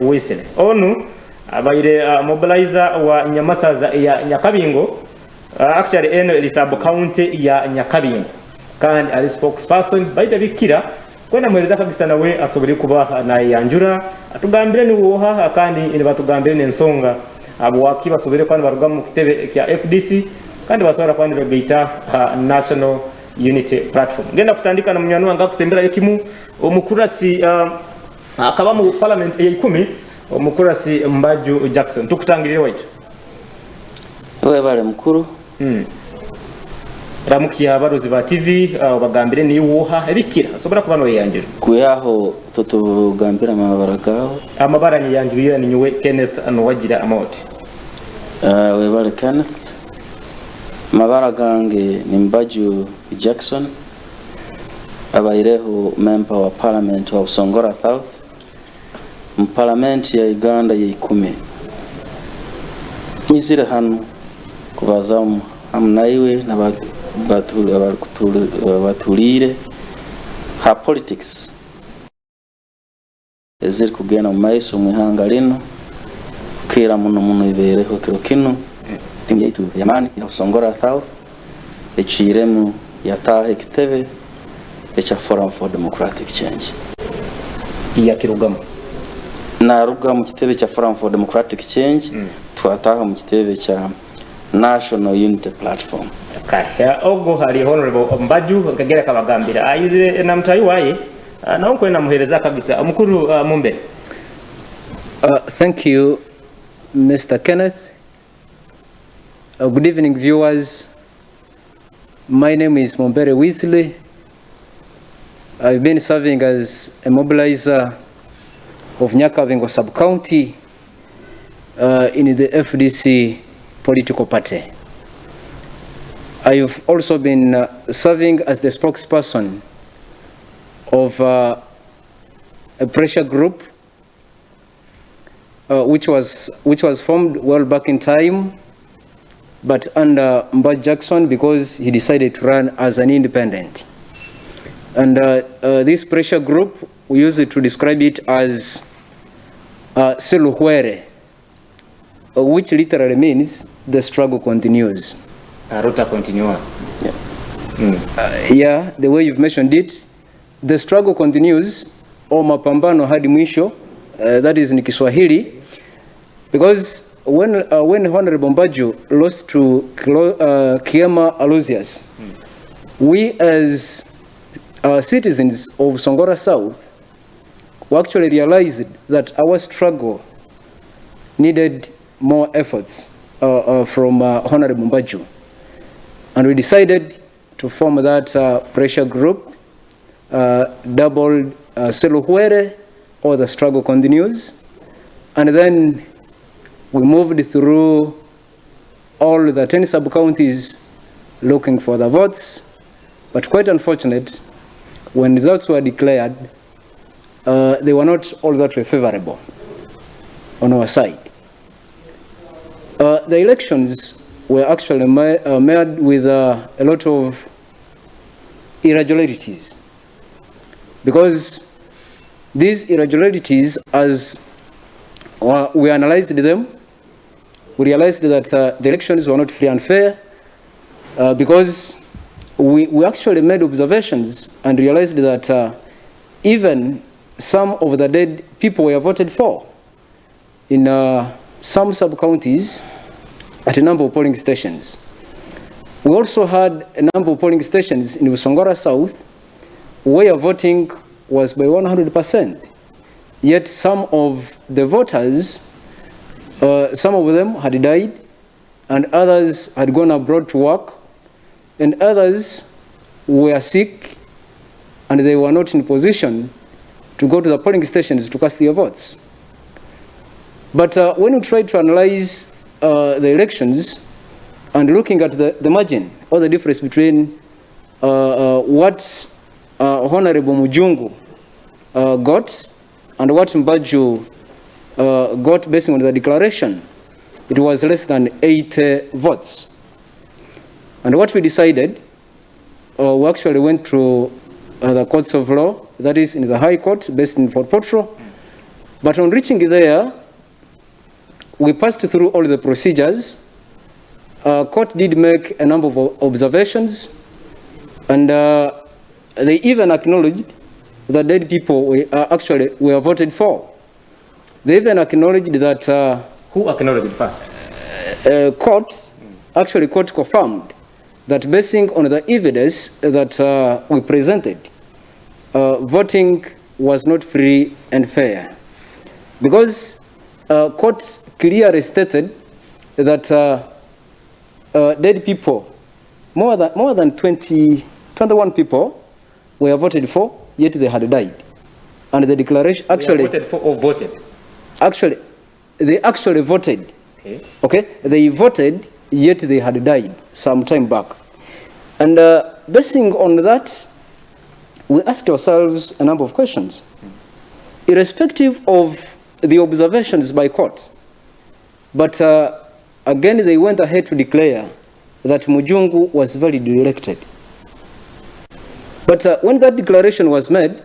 Wisile onu abaire mobilizer wa Nyamasaza ya Nyakabingo actually eno ili sub county ya Nyakabingo kandi ali spokesperson baita bikira kwena mweleza kabisa nawe asobiri kuba na yanjura atugambire ni woha kandi ili batugambire n'ensonga abo waki basobire kwani baruga mu kitebe kya FDC kandi basora kwani begeita National Unity Platform ngenda kutandika na munywanwa anga kusembera yekimu omukurasi akaba mu parliament ya 10 omukurasi Mbaju Jackson tukutangirire waitu wewe bale mukuru ramukiya abarozi ba TV bagambire ni wuha ebikira sobora kubano yanjure kuyaho tutugambira amabara ni yanjurira ni nywe Kenneth anowagira AMOOTI wewe bale Kenneth mabara gange ni Mbaju Jackson abaireho member wa parliament wa Busongola South mu parliament ya Uganda ya 10 nizire hano kubazamu amnaiwe na batulire ha politics eziri kugena mu maiso mu ihanga lino kira muno ibereho kiro kino timu yetu yamani ya Busongola South echiremu yatahe kitebe echa Forum for Democratic Change iya kirugamo na ruga mu kitebe cha Forum for Democratic Change twataha mu kitebe cha National Unity Platform kaya ogo hari honorable Mbaju kagera kabagambira ayize na mtayi waye na onko na muhereza kabisa mukuru Mumbere. Thank you Mr. Kenneth. Good evening viewers. My name is Mumbere Weasley. I've been serving as a mobilizer of Nyakabingo sub-county in the FDC political party. I've also been serving as the spokesperson of a pressure group which was formed well back in time, but under Mbaju Jackson because he decided to run as an independent. And this pressure group, we use it to describe it as Seluhuere, which literally means the struggle continues. Rota continua. Yeah, the way you've mentioned it, the struggle continues, o mapambano hadi mwisho, that is in Kiswahili, because when Honorable Mbaju lost to Kiema Aloysius, we as citizens of Busongola South, we actually realized that our struggle needed more efforts from Honorable Mbaju. And we decided to form that pressure group, doubled Seluhuere, or the struggle continues. And then we moved through all the 10 sub-counties looking for the votes. But quite unfortunate, when results were declared, they were not all that favorable on our side. The elections were actually made with a lot of irregularities, because these irregularities, as we analyzed them, we realized that the elections were not free and fair, because we actually made observations and realized that even some of the dead people were voted for in some sub-counties at a number of polling stations. We also had a number of polling stations in Busongola South where voting was by 100%. Yet some of the voters, some of them had died, and others had gone abroad to work, and others were sick, and they were not in position to go to the polling stations to cast their votes. But when we tried to analyze the elections and looking at the margin or the difference between what Honorable Mujungu got and what Mbaju got based on the declaration, it was less than 8 votes. And what we decided, we actually went to the courts of law, that is in the High Court based in Fort Portal, But on reaching there, we passed through all the procedures. Court did make a number of observations, and they even acknowledged that dead people were voted for. They even acknowledged that... Who acknowledged first? Court confirmed that basing on the evidence that we presented, voting was not free and fair. Because court clearly stated that dead people, more than 21 people were voted for, yet they had died. And the declaration actually... voted for or voted? Actually, they actually voted. Okay? They voted, yet they had died some time back. And basing on that, we asked ourselves a number of questions. Irrespective of the observations by courts, but again, they went ahead to declare that Mujungu was validly elected. But when that declaration was made,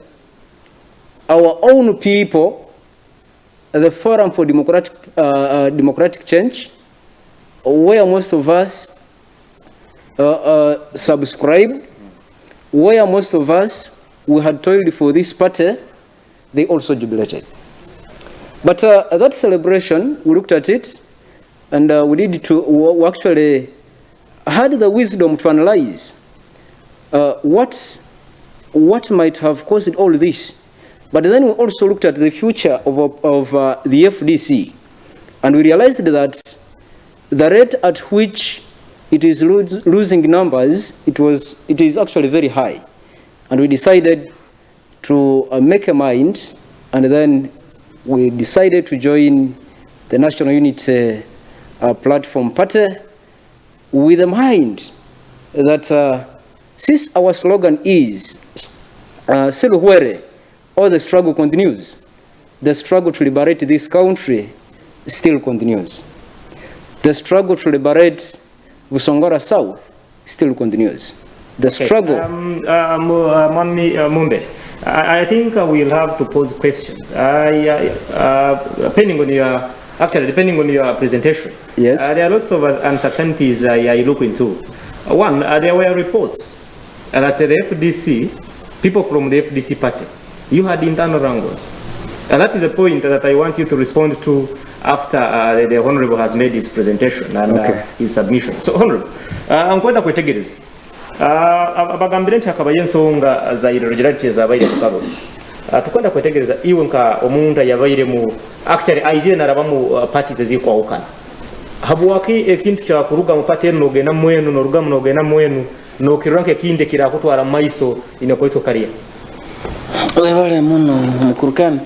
our own people, the Forum for Democratic Change, where most of us subscribed, where most of us we had toiled for this party, they also jubilated. But that celebration, we looked at it, and we actually had the wisdom to analyze what might have caused all this. But then we also looked at the future of the FDC, and we realized that the rate at which it is losing numbers, it is actually very high. And we decided to make a mind, and then we decided to join the National Unity Platform Party with a mind that since our slogan is Silhuere, or the struggle continues, the struggle to liberate this country still continues. The struggle to liberate Busongola South still continues. The struggle... Mumbe, I think we'll have to pose questions. Depending on your presentation, yes, there are lots of uncertainties you look into. One, there were reports that the FDC, people from the FDC party, you had internal wrangles. And that is the point that I want you to respond to after the Honorable has made his presentation and his submission. So, Honorable, nkwenda kwetegereza. Abagambire nti akabaye ensonga za irregularities abaire tukabo. Tukwenda kwetegereza iwe nka omuntu yabaire mu actually aizire naraba mu parties ezikwawukana. Habuwaki ekintu kya kuruga mu party eno ogenda mwenu n'oruga mu ogenda mwenu n'okiranke kinde kirakutwara mu maiso inakoito career. Webale muno mukurukani.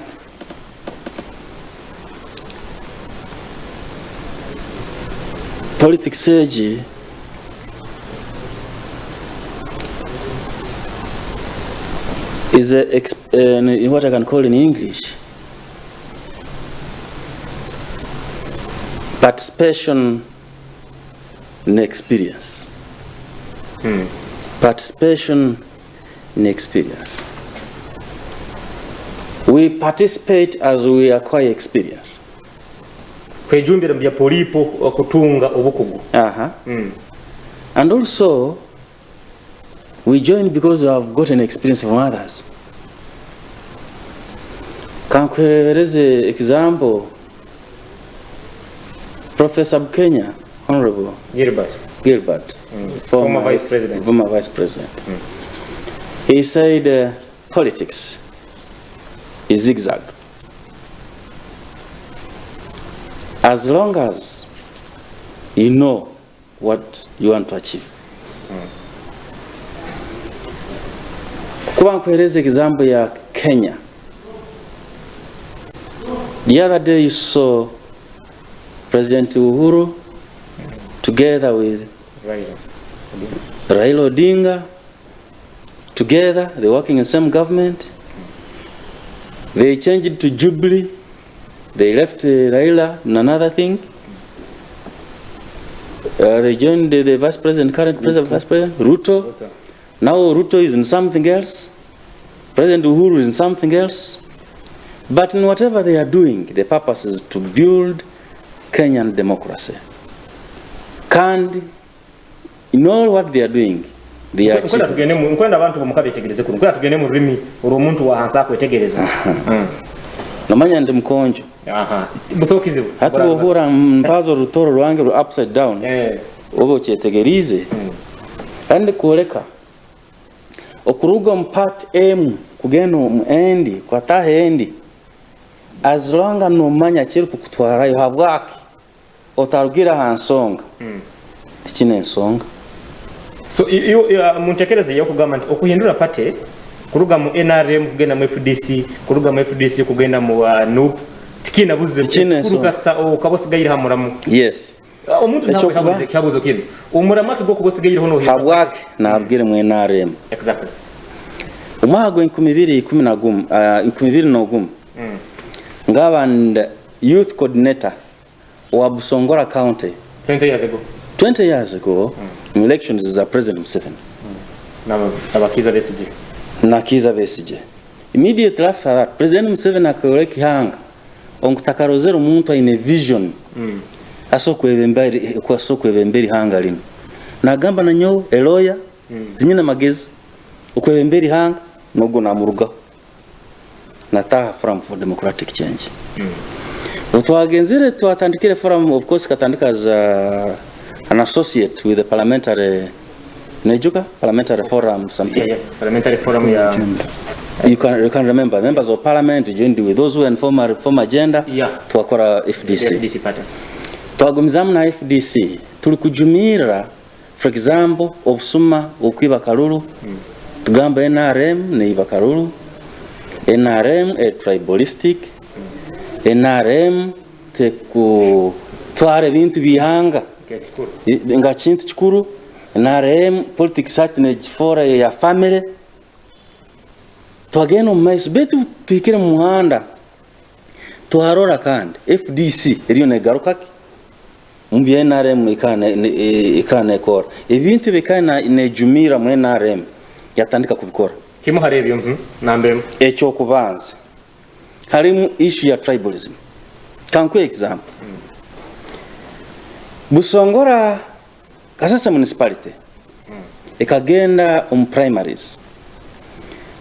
Politics age is what I can call in English participation in experience. Participation in experience. We participate as we acquire experience. Kwejumbira mbya polipo kutunga obukugu. And also we join because we have gotten experience from others. Kankweleze example, Professor Bukenya, Honorable Gilbert, former Vice President. He said politics is zigzag. As long as you know what you want to achieve. Kuba nkueleze example ya Kenya. The other day you saw President Uhuru together with Raila Odinga. Together, they're working in the same government. They changed it to Jubilee. They left Raila in another thing. They joined the Vice President, current President, Vice President, Ruto. Now Ruto is in something else. President Uhuru is in something else. But in whatever they are doing, the purpose is to build Kenyan democracy. And in all what they are doing, they are nkwenda abantu bomukabetegereze kuno kwenda tugende mu rimi oromuntu wa hansa kwetegereza namanya ndi mkonjo busokize hata uhura mpazo rutoro rwange upside down obo kyetegerize kandi kuoleka okuruga mpat M kugenda mu endi kwa tahe endi as long as no manya kiri kukutwara yo habwaki otarugira hansonga tikine nsonga. So muntekereze yo kugamba nti okuhindura pate kuruga mu NRM kugenda mu FDC kuruga mu FDC kugenda mu N.U.P tikina buze kuruga sta okabosigaye hamuramu. Yes. Omuntu nawe habuze cyabuzo kino umuramake gwo kubosigaye hono habwaki nabwire mu NRM. Exactly. Umwago 2011 ngabanda youth coordinator wa Busongola County 20 years ago. 20 years ago, in elections is President Museveni. Nakiza Besije. Immediately after that, President Museveni akoleki hanga onkutakarozera omuntu ine vision asokwebemberi hanga lino. Nagamba nanyo eloya tinyina magezi okwebemberi hanga nogo namuruga. Nataha Forum for Democratic Change. Utwagenzire twatandikire forum, of course katandika as an associate with the parliamentary parliamentary forum something. Yeah, parliamentary forum you can remember members of parliament joined with those who inform agenda twakora FDC party twagumizamu na FDC tulikujumira for example obusuma okwiba kalulu tugamba NRM ne iba kalulu NRM a tribalistic NRM teku tware bintu bihanga nga kintu kikuru NRM politics atine fora ya family twageno mais betu twikire mu muhanda twarora kandi FDC eriyo negarukaki mu NRM ikane kora ibintu bikana inejumira mu NRM yatandika kubikora kimo harebyo nambe echo kubanza harimu issue ya tribalism. Kankwe example. Busongola Kasese municipality ikagenda primaries.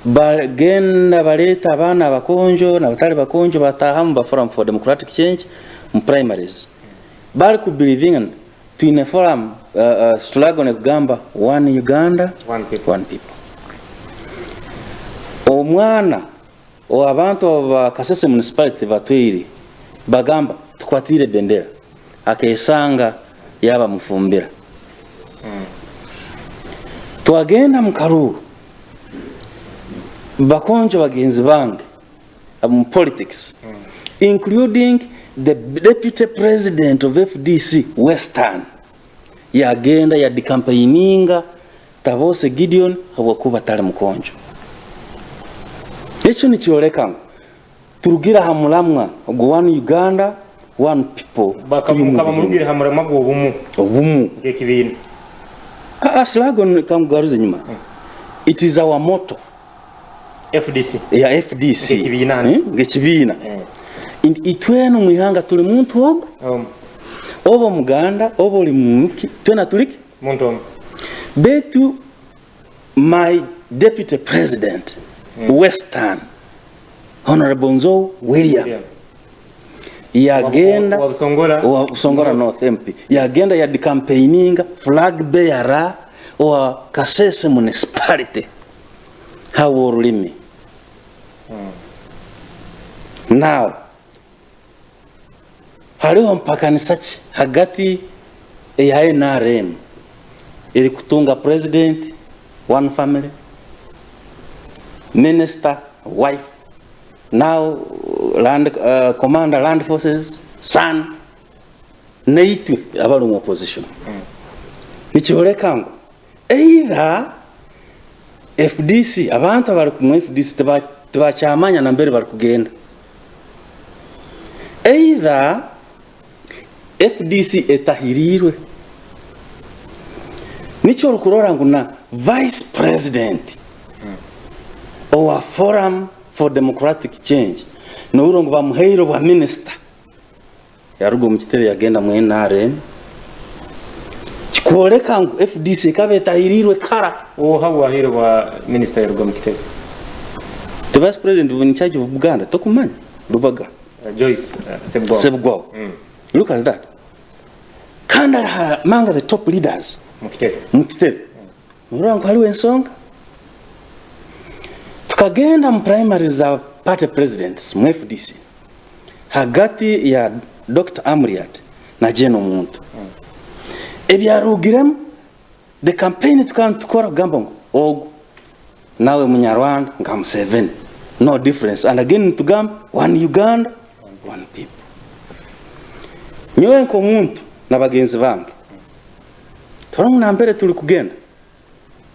Bagenda baleta abana bakonjo na batali bakonjo batahamu ba Forum for Democratic Change primaries. Bali ku believing to in a forum slogan ekugamba one Uganda one people. Omwana o abantu ba Kasese municipality batwiri bagamba tukwatire bendera akesanga yaba mufumbira twagenda mukaruru bakonjo bagenzi bange mu politics including the deputy president of FDC Western yagenda ya campaigninga Tabose Gideon hawakuba tale mukonjo. Echo ni kioleka turugira hamulamwa go one Uganda one people bakamuka bamurugira hamulamwa go obumu ngekibintu slagon kamgaruze nyuma. It is our motto FDC ya FDC ngekibina itweno mwihanga tuli muntu ogo obo muganda obo limuki twena tuliki muntu betu my deputy president Western Honorable Nzo William yagenda wa Busongola North MP yagenda ya campaigninga flag bearer wa Kasese municipality how urulimi now haliho mpakanisachi hagati ya NRM ili kutunga president one family minister wife now land commander land forces son neitu abali mu opposition nikiholekango either FDC abantu abali ku FDC tebachamanya na mbere bali kugenda either FDC etahirirwe nicho rukurora nguna vice president or Forum for Democratic Change n'urongo bamuheiro bwa minister yarugo mu kitebe yagenda mu NRM kikoreka ngo FDC kabeta irirwe kara hawa hero wa minister yarugo mu kitebe the vice president in charge of Buganda tokumanya Lubaga Joyce Sebugwawo look at that kanda manga the top leaders mu kitebe urongo haliwe ensonga tukagenda mu primary za party presidents mu FDC hagati ya Dr. Amuriat na Jeno Muntu ebyarugirem the campaign tukora gamba ngo ogu nawe munyarwanda nga Museveni no difference and again tugamba one Uganda one people nyowe nko muntu na bagenzi bange turamu mbere tuli kugenda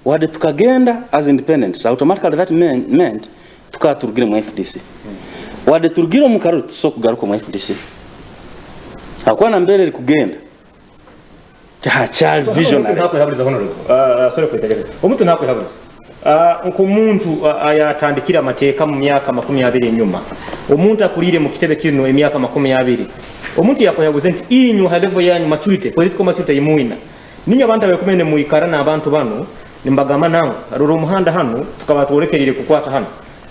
wade tukagenda as independents automatically that meant tukaturugire mu FDC wade turugire mu karuti so kugaruka mu FDC akwa na mbere kugenda cha visionary ntako yahaburiza honorable sorry kwitagira umuntu ntako yahaburiza nko muntu ayatandikira amateka mu myaka 20 nyuma umuntu akurire mu kitebe kino emyaka 20 umuntu yakoyaguze nti inyu halevo yanyu maturity political maturity yimuina ninyo abantu abakumene mu ikara na abantu bano nimbagama nango aruro umuhanda hano tukaba tuorekerire kukwata hano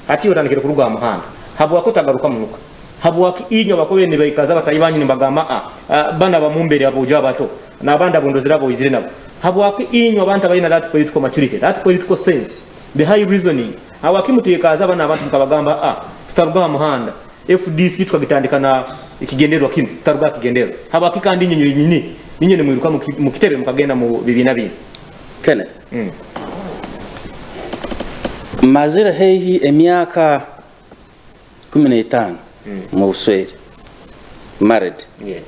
ati yotandikire ku rwa muhanda habwa ko tagaruka munuka habwa inyo bakobene bayikaza batayibanyi nimbagama bana bamumbere aboja bato nabanda bondozira bo izire nabo habwa inyo abantu abayina that political maturity that political sense the high reasoning awakimutekaza abana abantu mukabagamba tutarwa muhanda FDC tukagitandikana ikigenderwa kino tutarwa kigenderwa habwa kandi nyinyo nyini ninyo nemwiruka mu kitebe mukagenda mu bibina bino Kenneth mazira hehi emyaka 15 mu Buswere married yes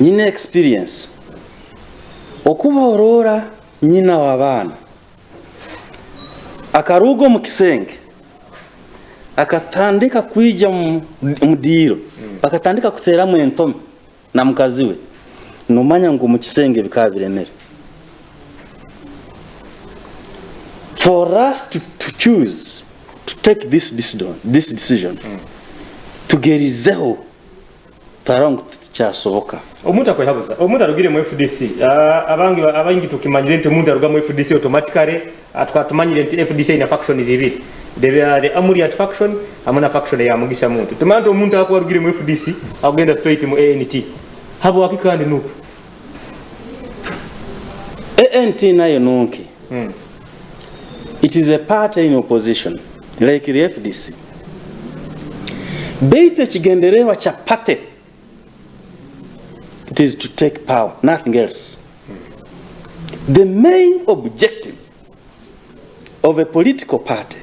nyine experience okuba orora nyina wabana akarugo mu kisenge akatandika kwija mu diro akatandika kutera mu entome na mukazi we numanya ngo mu kisenge bikabiremera for us to choose to take this decision tugerizeho tarangu cyasoboka omuntu akwehabuza omuntu arugire mu FDC abangi tukimanyire nti omuntu aruga mu FDC automatically atwatumanyire nti FDC ina faction zibiri the Amuriat faction amana faction ya mugisha muntu tumanto omuntu akwarugire mu FDC agenda straight mu ANT habo wakikandi N.U.P ANT nayo nonke it is a party in opposition like the FDC beite kigenderewa cha party it is to take power nothing else the main objective of a political party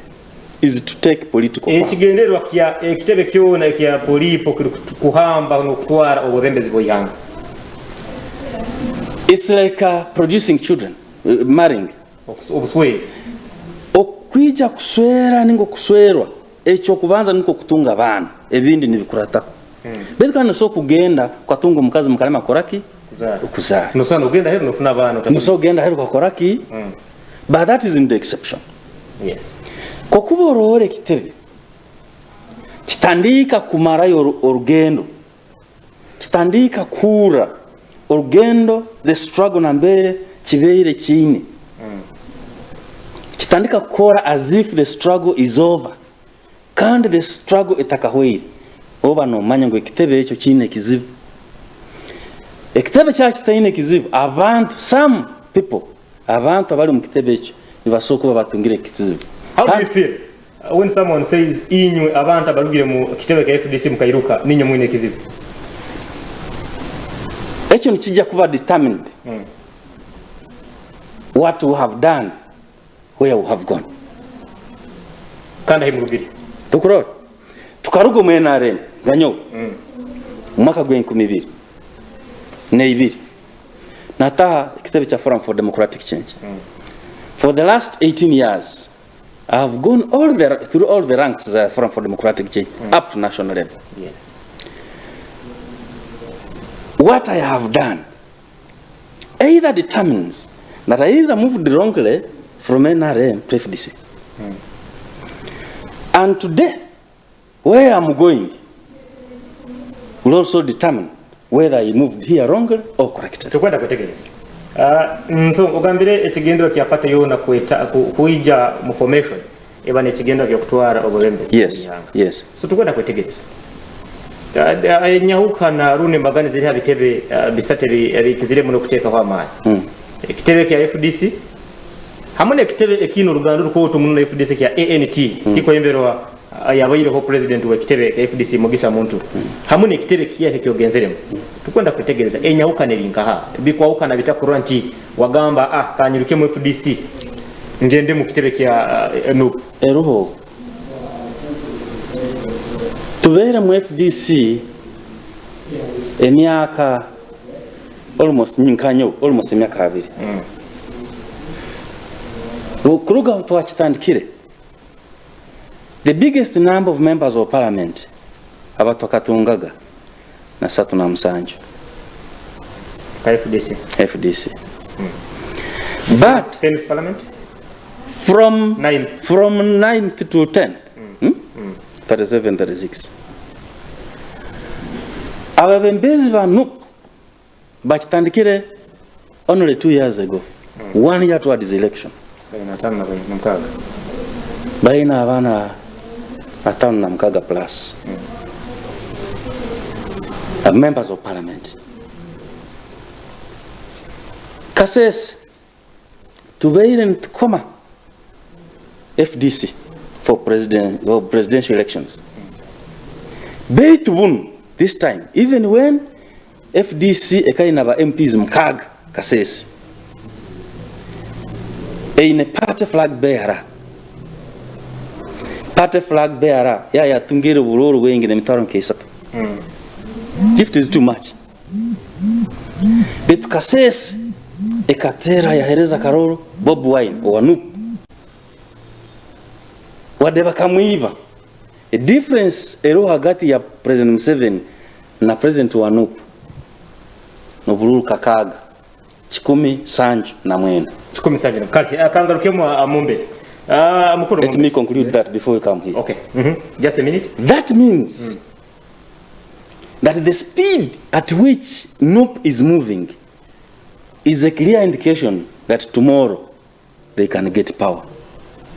is to take political power kigenderwa kia kitebe kyona kia polipo kuhamba no kutwara obubembezi boyanga it's like producing children marrying obuswe okwija kuswera ningo kuswerwa echo kubanza niko kutunga bana ebindi nibikurata bezikana so kugenda kwatunga omukazi mukalema koraki kuzara no sana ugenda hero nofuna bana so genda hero kwakoraki but that is in the exception yes kokuba orore kitebe kitandika kumara orugendo kitandika kura orugendo the struggle nambere kibeire kine kitandika kukora as if the struggle is over kandi the struggle itakahwire oba no manya ngo kitebe echo kine kizibu ekitebe kya kitayine kizibu abantu some people abantu abali mu kitebe echo nibasoko babatungire kizibu. How do you feel when someone says inywe abantu abarugire mu kitebe ka FDC mukairuka ninyo mwine kizibu? Echo nikijja kuba determined what we have done, where we have gone. Kanda himurugire tukuro tukarugo mu NRM ganyo mwaka gwa 2022 nataha kitebe cha Forum for Democratic Change. For the last 18 years I have gone through all the ranks Forum for Democratic Change up to national level. Yes. What I have done either determines that I either moved wrongly from NRM to FDC. And today, where I'm going will also determine whether I moved here wrongly or correctly. Tukwenda kutegereza. Nso ogambire ekigendero kya pate yona kuija mu formation eba ne kigendero kya kutwara obulembezi. Yes. So tukwenda kutegereza. Nyahuka na rune magani ziri habitebe bisate bikizire muno kuteeka kwa maana. Ekitebe kya FDC hamune ekitebe ekino rugando ko muno na FDC kya ANT kiko yemberwa yabayire ko president wa kitebe kya FDC Mugisa Muntu hamune ekitebe kiya kyogenzeremo tukwenda kutegereza enyahuka ne linkaha bikwahuka na bitakurwa nti wagamba kanyiruke mu FDC ngende mu kitebe kya N.U.P eruho tubere mu FDC emyaka almost emyaka 2 kuruga twakitandikire the biggest number of members of parliament abatwakatungaga na 37 FDC. But 10th parliament from 9th to 10th 37 36 ababembezi ba N.U.P bakitandikire only 2 years ago 1 year towards the election baina abana 5 plus members of parliament. Kasese tubeire tukoma FDC for presidential elections. Beitubun this time, even when FDC ekaina ba MPs mkaga Kasese eine party flag bearer ya tungere bururu wengine mitaro nkesa 50 is too much. Betu Kasese ekatera ya hereza karoro Bob Wine wa N.U.P wadeba kamwiba a difference ero hagati ya President Museveni na President wa N.U.P no bururu kakaga 10 sanju na mwena 10 sanju kati akangarukemo amombe mukuru. Let me conclude that before you come here. Okay. Just a minute. That means that the speed at which N.U.P is moving is a clear indication that tomorrow they can get power.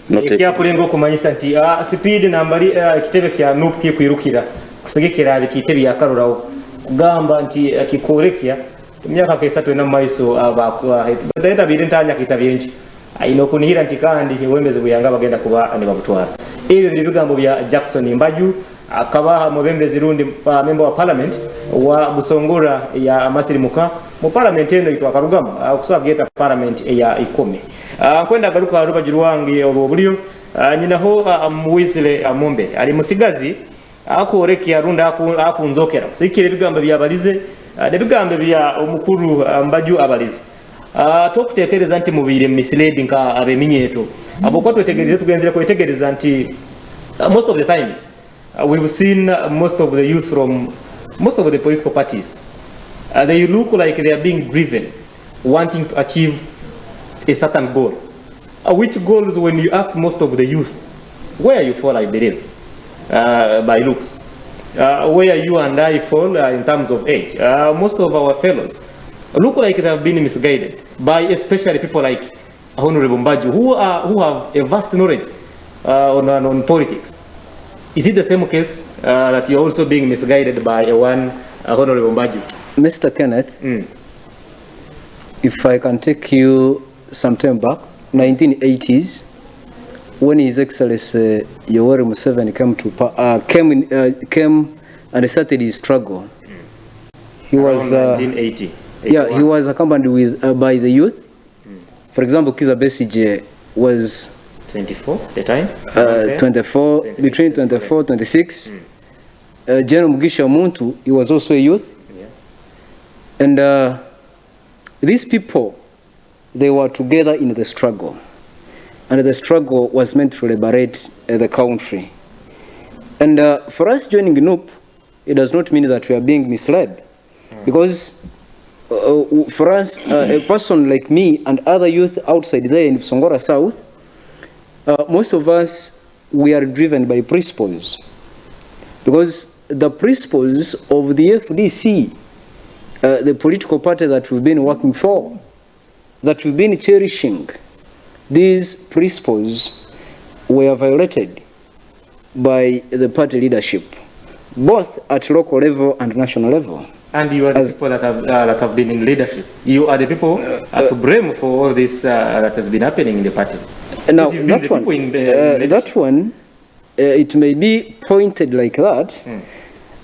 Not a kurengo kumanyisa nti speed nambari kitebe kya N.U.P kikwirukira kusigikira bititebe yakarurawo kugamba nti kikorekya myaka kesatu na maiso abakwa badaita birintanya kitabyenje ayino kunihira nti kandi wembeze buyanga bagenda kuba ne babutwara ebyo bigambo bya Jackson Mbaju akaba mubembezi rundi member wa parliament wa Busongola ya Masirimuka mu parliament eno itwa Karugama okusageta parliament ya ikome kwenda garuka rubajirwangi obulyo nyinaho muwisile amombe ali musigazi akorekya runda akunzokera kusikire bigambo byabalize bigambo bya omukuru Mbaju abalize tokutekereza nti mubire misleading ka abeminyeto abokwa twetegereze tugenzera kwetegereza nti most of the times we've seen most of the youth from most of the political parties they look like they are being driven wanting to achieve a certain goal which goals when you ask most of the youth where you fall I believe by looks where you and I fall in terms of age most of our fellows look like they have been misguided by especially people like Honorable Mbaju who have a vast knowledge on politics. Is it the same case that you're also being misguided by one Honorable Mbaju? Mr. Kenneth, if I can take you some time back, 1980s, when His Excellency Yoweri Museveni came and started his struggle, he was 1980. Yeah, he was accompanied with by the youth. For example, Kizza Besigye was 24 at the time. 24, 26, between 24, 26. General Mugisha Muntu, he was also a youth. Yeah. And these people, they were together in the struggle. And the struggle was meant to liberate the country. And for us joining N.U.P, it does not mean that we are being misled. Because for us, a person like me and other youth outside there in Busongola South, most of us, we are driven by principles. because the principles of the FDC, the political party that we've been working for, that we've been cherishing, these principles were violated by the party leadership, both at local level and national level. And you are the people that have been in leadership. You are the people to blame for all this that has been happening in the party. Now, that one, it may be pointed like that,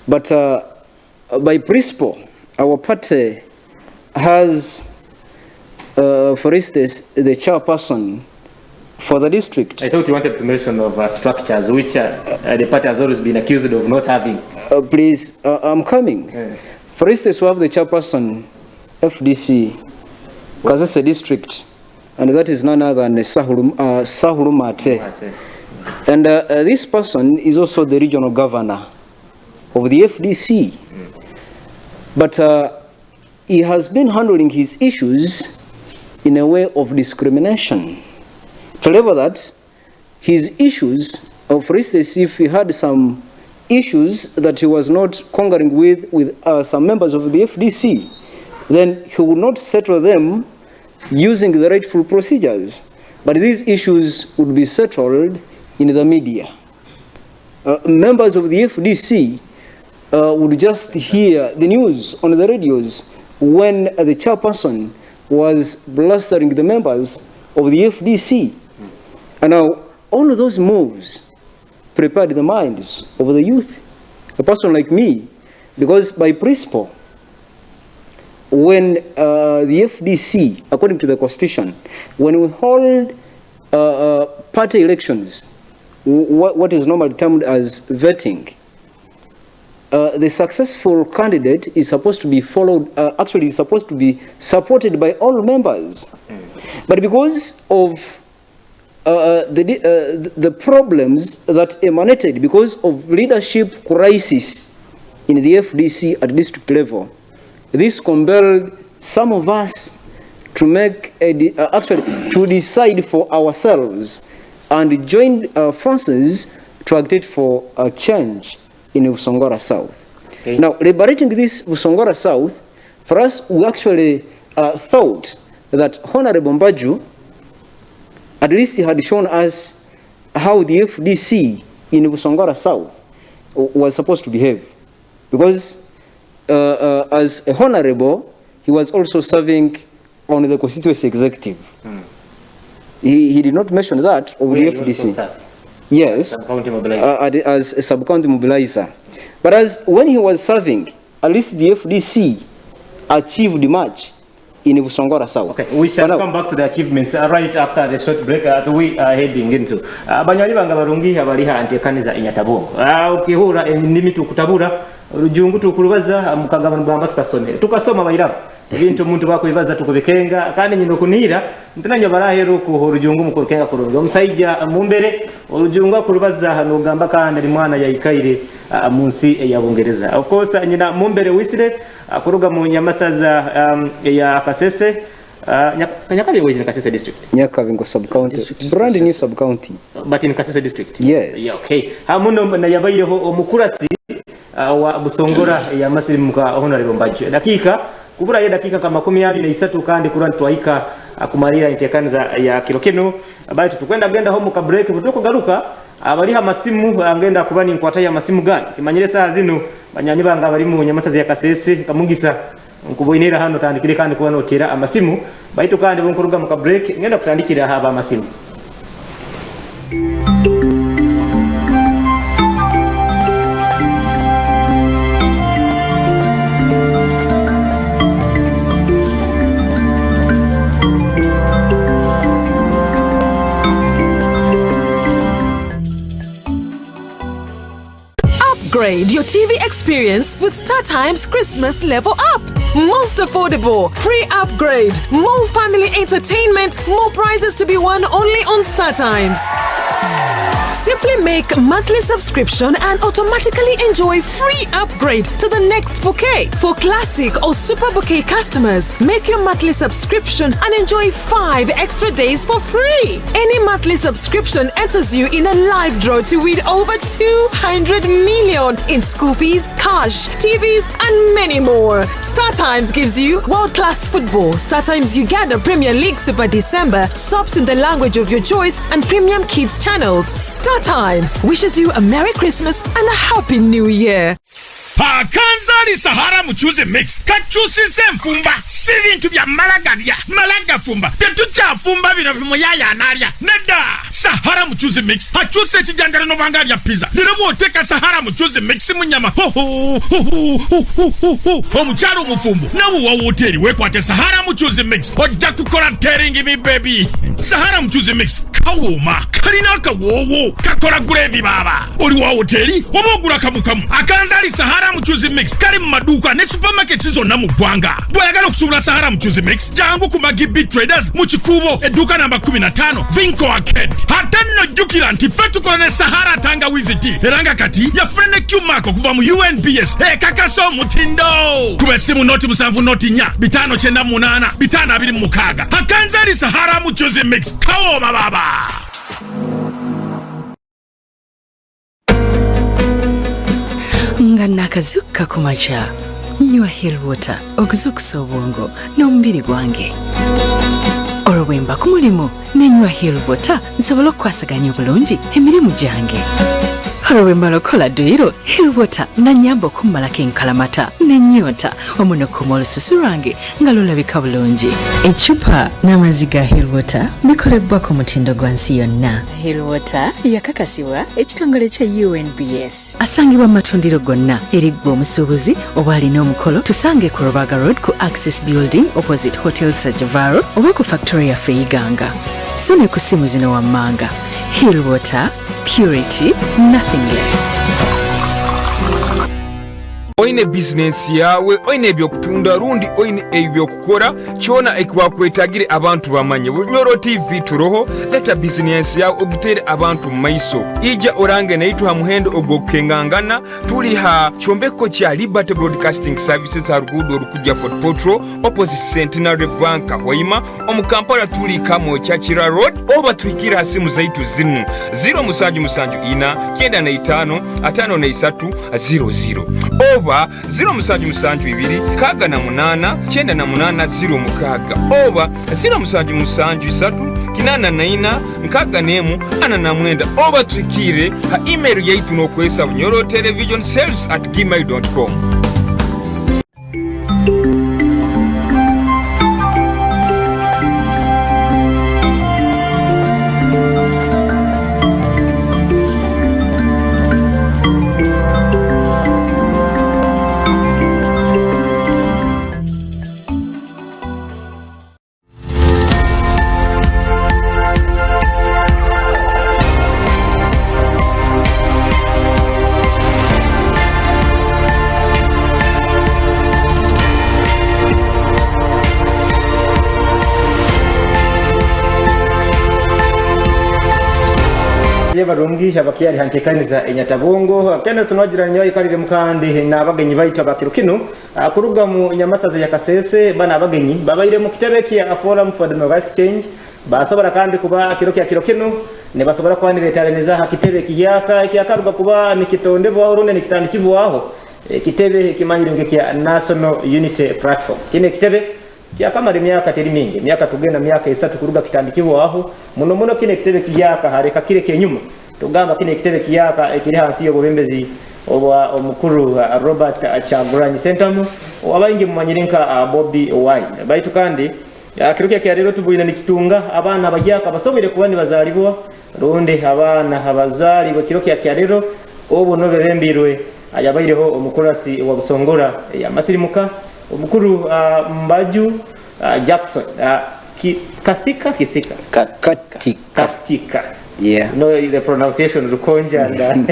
but by principle, our party has, for instance, the chairperson for the district. I thought you wanted to mention of structures which the party has always been accused of not having. Please, I'm coming. For instance, we have the chairperson, FDC, Kasese district, and that is none other than Sahulu Mate. And this person is also the regional governor of the FDC. But he has been handling his issues in a way of discrimination. However, that his issues, for instance, if he had some issues that he was not conquering with some members of the FDC, then he would not settle them using the rightful procedures. But these issues would be settled in the media. Members of the FDC would just hear the news on the radios when the chairperson was blustering the members of the FDC. And now, all of those moves prepared the minds of the youth, a person like me, because by principle, when the FDC, according to the Constitution, when we hold party elections, what is normally termed as vetting, the successful candidate is supposed to be followed, actually is supposed to be supported by all members. But because of the problems that emanated because of leadership crisis in the FDC at district level, this compelled some of us to make to decide for ourselves and join forces to agitate for a change in Busongola South. Okay. Now, liberating this Busongola South, for us, we actually thought that Honorable Mbaju at least he had shown us how the FDC in Busongola South was supposed to behave. Because as a honorable, he was also serving on the constituency executive. He did not mention that of the FDC. Yes, as a sub-county mobilizer. But as when he was serving, at least the FDC achieved much in Busongola South. Okay, we shall come back to the achievements right after the short break that we are heading into. Banyali banga barungi abaliha antekaniza inyatabongo. Ukihura nimi tukutabura urujungu tukurubaza mukagabana bwamba tukasomera. Tukasoma bayirabo. Ibintu umuntu bakwibaza tukubikenga kandi nyino kunira ntananya barahero ku urujungu mukukenga kurunga. Omusajja mumbere urujungu kurubaza hano gamba kandi ari mwana yayikaire munsi ya Bungereza. Of course nyina mumbere wisire kuruga mu nyamasaza ya Kasese Nyakabingo is in Kasese district. Nyakabingo sub county. Brand new sub county. But in Kasese district. Yes. Yeah, okay. Hamuno na yabayireho omukurasi wa Busongola ya Masirimu ka Honorable Mbaju. Dakika kubura ye dakika kama 23 kandi kurani twaika kumarira intekanza ya kirokeno bali tukwenda genda ho mu ka break butuko garuka abali amasimu angenda kubani nkwata ya masimu gani kimanyire saa zino banyani banga bali mu nyamasazi ya Kasese kamugisa nkuboinera hano tandikire kandi kubana otera amasimu baitu kandi bunkuruga mu ka break ngenda kutandikira haba amasimu. Upgrade your TV experience with StarTimes Christmas Level Up. Most affordable, free upgrade, more family entertainment, more prizes to be won only on StarTimes. Simply make monthly subscription and automatically enjoy free upgrade to the next bouquet. For classic or super bouquet customers, make your monthly subscription and enjoy 5 extra days for free. Any monthly subscription enters you in a live draw to win over 200 million in school fees, cash, TVs, and many more. StarTimes gives you world-class football, StarTimes Uganda Premier League Super December, subs in the language of your choice, and premium kids channels. StarTimes wishes you a Merry Christmas and a Happy New Year. Kanzali Sahara Muchuzi Mix kachusi mfumba sirintu bya malaga fumba tetucha fumba bino bimoyaya analya neda Sahara Muchuzi Mix hachuse kijangara no banga bya pizza nirabo oteka Sahara Muchuzi Mix munyama omucharo mufumbu nawo wa hoteli wekwate Sahara Muchuzi Mix ojja kukola teringi mi baby Sahara Muchuzi Mix kawoma kalina kawowo kakola gravy baba oli wa hoteli obogura kamukamu akanzali Sahara Muchuzi Mix kali mu maduka ne supermarket zonna mu gwanga bwayagala okusubula Sahara Muchuzi Mix jangu ku Magi Traders mu kikubo eduka namba 15 Vinco Arcade hatanno jukira nti fetukola ne Sahara tangawizi tea eranga kati yafune Q-Mark kuva mu UNBS kakaso mutindo kuba simu noti musanvu noti nya 598 526 akanzali Sahara Muchuzi Mix kawoma baba. Nga nakazuka kumacha nywa hill water okuzukusa obwongo n'omubiri gwange olwemba ku mulimu nenywa hill water nsobola okukwasaganya obulungi emirimu gyange olwemba lokola duyiro hill water nanyamba okummalako enkalamata n'ennyonta omunokoma olususu lwange nga lulabika bulungi. Ecupa n'amazzi ga hill water bikolebwa ku mutindo gwa nsi yonna. Hill water yakakasibwa ekitongole kya UNBS. Asangibwa mu matundiro gonna eriggwa omusuubuzi oba alina omukolo tusange ku Rubaga Road ku Access Building opposite Hotel Sajavaro oba ku factory yaffe Iganga. So ne ku simu zino wammanga. Hill water, purity, nothing less. Oine business yawe oine ebyokutunda rundi oine ebyokukora kyona ekwakwetagire abantu bamanye Bunyoro TV turoho leta business yawe ogitere abantu maiso ija orange naitu ha muhendo ogokengangana tuli ha chombeko kya Liberty Broadcasting Services harugudo rukujya Fort Potro opposite Centenary Bank Hoima omukampala tuli kamo kya Chira Road oba twikira hasimu zaitu zinu 0 kenda na 5 atano na 300 oba 0 kaga na 8 chenda na 8 0 mukaga oba 0 kinana na 4 nkaga nemu ana na mwenda oba twikire ha email yaitu nokwesa Bunyoro television sales@gmail.com. Barungi abakiyari hantekaniza enyatabongo kene tunagira nyo ikalire mukandi nabagenyi baitwa bakirukino kuruga mu nyamasaza ya Kasese bana abagenyi babaire mu kitebe kya Forum for Democratic Exchange basobora kandi kuba kirokino ne basobora kwandiretaneza hakitebe kiyaka karuga kuba nikitondebwa urune nikitandikibwaho kitebe kimanyirenge kya National Unity Platform kine kitebe kya kamari myaka teri mingi myaka tugenda myaka 3 kuruga kitandikibwaho muno kine kitebe kiyaka hareka kire kenyuma tugamba kine kitebe kiyaka ekiri hansi yo bubembezi obwa omukuru Robert Chaguranyi Sentamu wabayingi mumanyirinka Bobby Wine baitu kandi kiruke kya rero tubuyina nikitunga abana bajyaka basobere kubani bazalibwa rundi abana abazali kiruke kya rero obo no bebembirwe ayabayireho omukurasi wa Busongola ya masirimuka omukuru Mbaju Jackson Kathika yeah, no the pronunciation rukonja and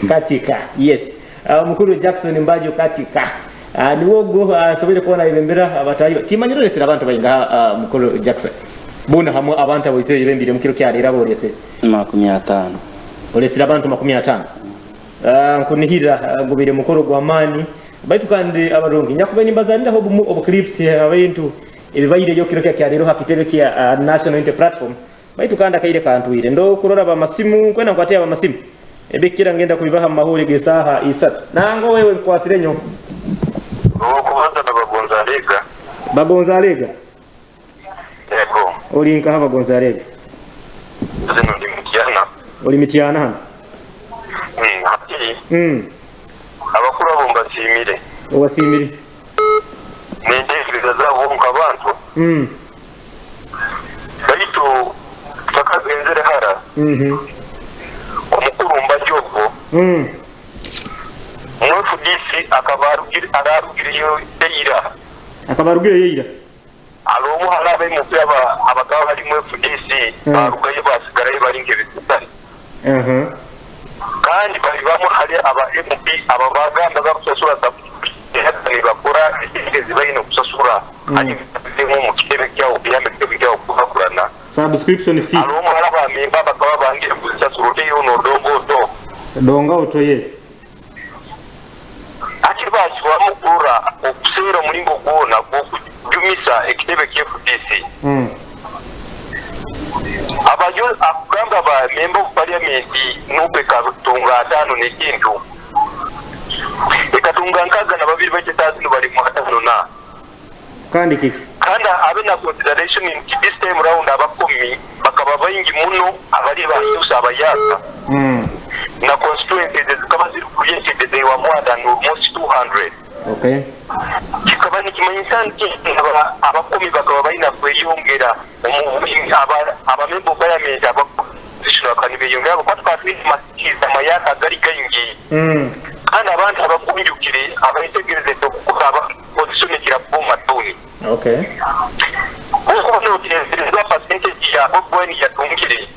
Kathika yes omukuru Jackson Mbaju Kathika niwogo sobere kuona ibembera abatayo timanyiro lesira abantu bayinga mukuru Jackson buna hamwe abantu aboite ibembire mukiro kya rera borese 50 olesira abantu 50 nkunihira gubire mukoro gw'amaani baitu kandi abarongi nyakuba nimbazaniraho obuklips abantu ebibayire yo kiro kya lero hakitebe kya national unity platform baitu kandi akaire kantuire ndo kurora ba masimu kwena nkwatia ba masimu ebikira ngenda kubibaha mahuri gesaha isatu nango wewe kwasire nyo okubanza na bagonzalega yego olinka haba gonzalega zino ndi mitiana hano hati abakuru abo mbasimire owasimire n'entekereza zabo nk'abantu baitu takagenzere hara omukuru Mbaju mwefudisi akabarugiriyo yeira alomu harabe mupya abagabo bali mwefudisi barugayo basigarayo bari nk'ebisitari kandi bari bamwe hari aba N.U.P aba baganda bakusasura sabutani bakora itegezi bayino kusasura ari mu mukebe cyawo byamekebe cyawo kubakurana subscription fee alomu haraba memba bakaba bangira kusasura yo no donga oto yes akibashwa mukura okusera mulingo gona kujumisa ekitebe ky'FDC abajo akugamba ba member of parliament N.U.P katunga 5 n'ekintu ekatunga nkaga na babiri bakitazi bali mu 5 na kandi kiki kandi abe na consideration in this time round abakomi bakaba bayingi muno abali bayusa abayaka na constituencies zikaba ziri created they were more than almost 200 okay kikaba nikimanyisa nti abakomi bakaba bayina kweyongera abamembo of parliament abaposition kanibeyongera bakwatwatwine masikiza mayaka gari gayingi kandi abantu abakunjukire abayitegereze okukaba position kiraboma toni okay kuko no percentage ya bwoni yatungire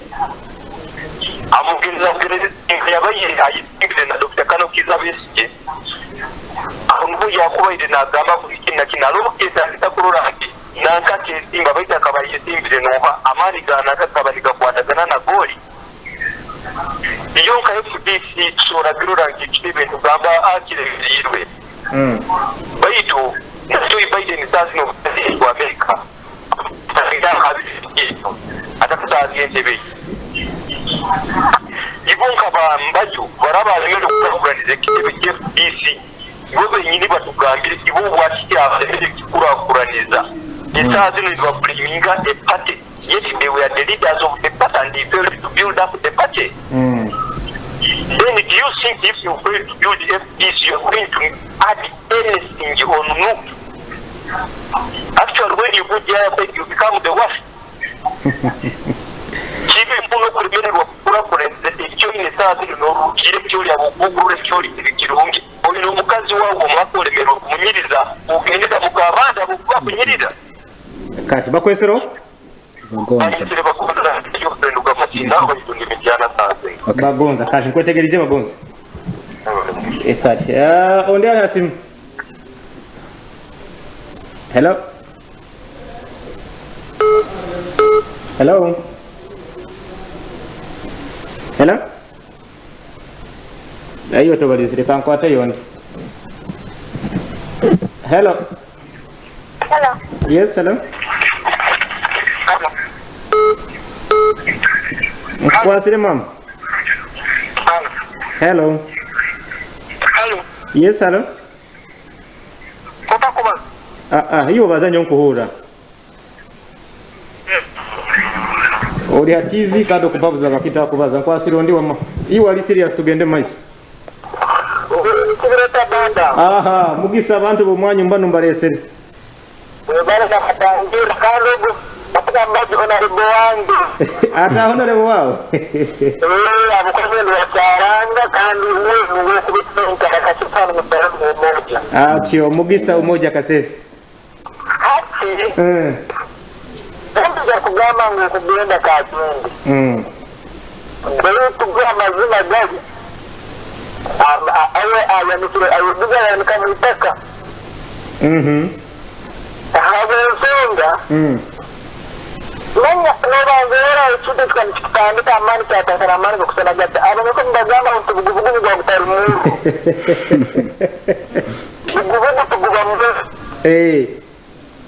amugiriza yabaye ayitse na Dr. Kano Kizabesije ahungu yakubaide na gamba kulikina kinalo kizalita kurora ati nankati simba baita kabaye simbire nova amari gana kakabaliga kwatagana na goli yonka FDC sura girura nkitebe tugamba akire yirwe baitu Joe Biden sazi no kwa Amerika atakuta agentebe ibonka ba Mbaju baraba lemero kuganiza kitebe FDC wobe nyini batugambire ibo bwati afite kikura kuraniza isazi no babliminga a party yet they were the leaders of the party and they failed to build up the party then do you think if you fail to build FDC you are going to add anything on N.U.P actually when you go there you become the worst kibe mpuno kurimerwa kura kurenze icyo inasazi no kire cyo ya bugure cyo kirungi oyo mukazi wawo mwakolemerwa kumunyiriza ugendeza mukabanda bukunyiriza kati bakwesero bagonza kati nkwetegerije bagonza kati onde arasim hello ayo to balizire kankwata yondi hello yes hello kwasire mama hello yes hello hiyo bazanyo nkuhura ori ha TV kado kubabuza bakita kubaza kwasire ndi wama iyo ali serious tugende maiso aha mugisa abantu bomwanyu mbano mbaresere webara na katangira kalogo bakaba Mbaju ona ribo wangu ata ona ribo wao abukomelo yakaranga kandi wewe kubitsinka kakachipana mutara mmoja atyo mugisa umoja Kasese ati ndio kugama ngokugenda kachungu ndio kugama mazima gari awe nitule ayoduga yani kama itaka hawe songa Manya n'obangera ekitude tukandika amaani kyatankana amaani gokusala gatta abanyeko mbagamba nti bugubugu bwa butali mungu bugubugu tuguba mungu